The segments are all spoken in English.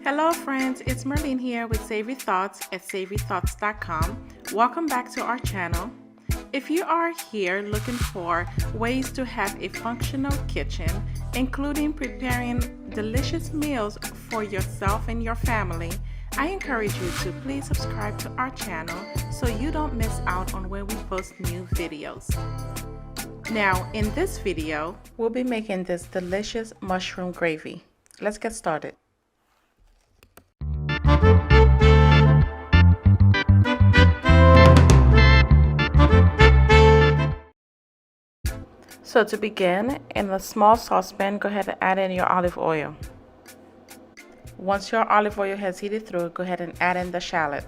Hello friends, it's Merlene here with Savory Thoughts at savorythoughts.com. Welcome back to our channel. If you are here looking for ways to have a functional kitchen, including preparing delicious meals for yourself and your family, I encourage you to please subscribe to our channel so you don't miss out on when we post new videos. Now, in this video, we'll be making this delicious mushroom gravy. Let's get started. So to begin, in a small saucepan, go ahead and add in your olive oil. Once your olive oil has heated through, go ahead and add in the shallot.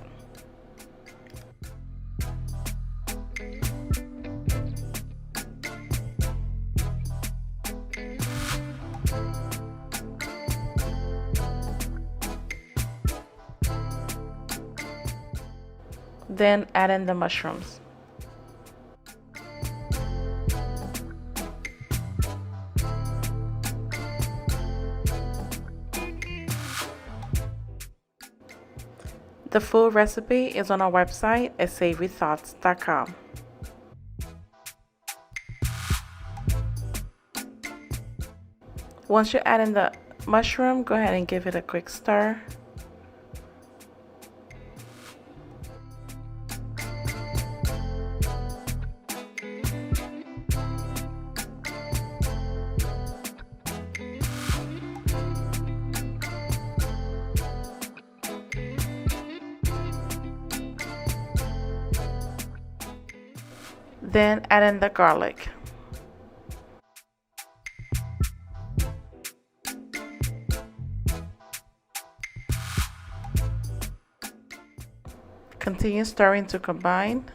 Then add in the mushrooms. The full recipe is on our website at savorythoughts.com. Once you add in the mushroom, go ahead and give it a quick stir. Then add in the garlic. Continue stirring to combine.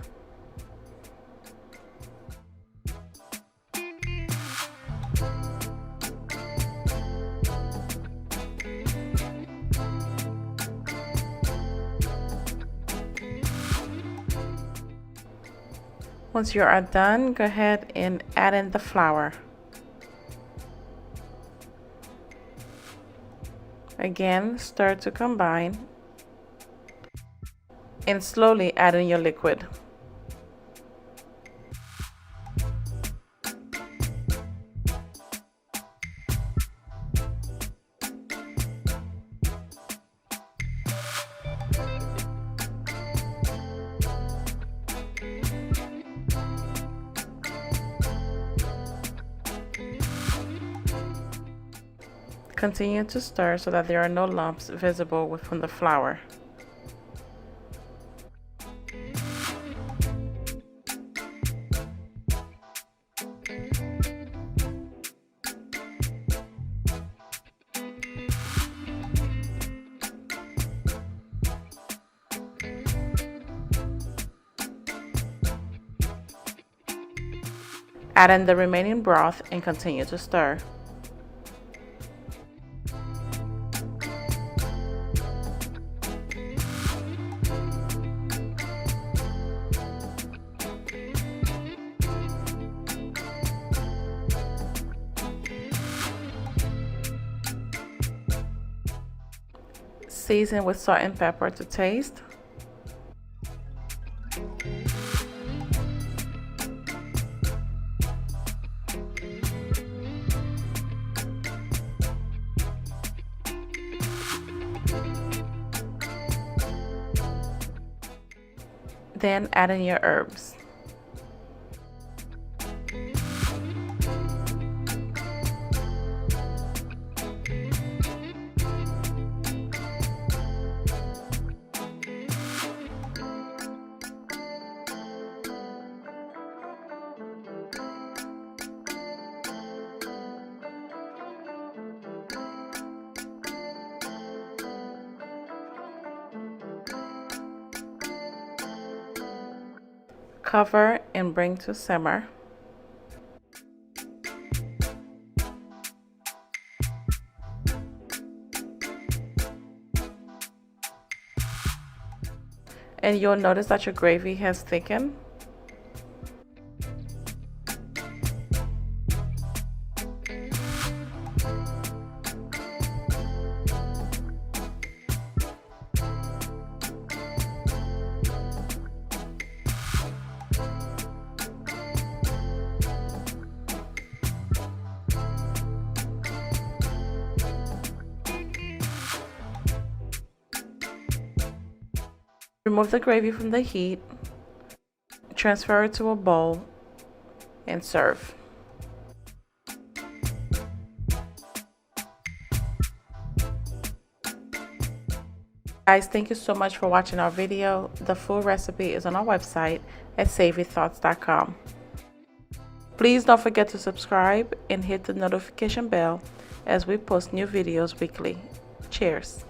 Once you are done, go ahead and add in the flour. Again, stir to combine and slowly add in your liquid. Continue to stir so that there are no lumps visible from the flour. Add in the remaining broth and continue to stir. Season with salt and pepper to taste. Then add in your herbs. Cover and bring to simmer. And you'll notice that your gravy has thickened. Remove the gravy from the heat, transfer it to a bowl, and serve. Guys, thank you so much for watching our video. The full recipe is on our website at savorythoughts.com. Please don't forget to subscribe and hit the notification bell as we post new videos weekly. Cheers!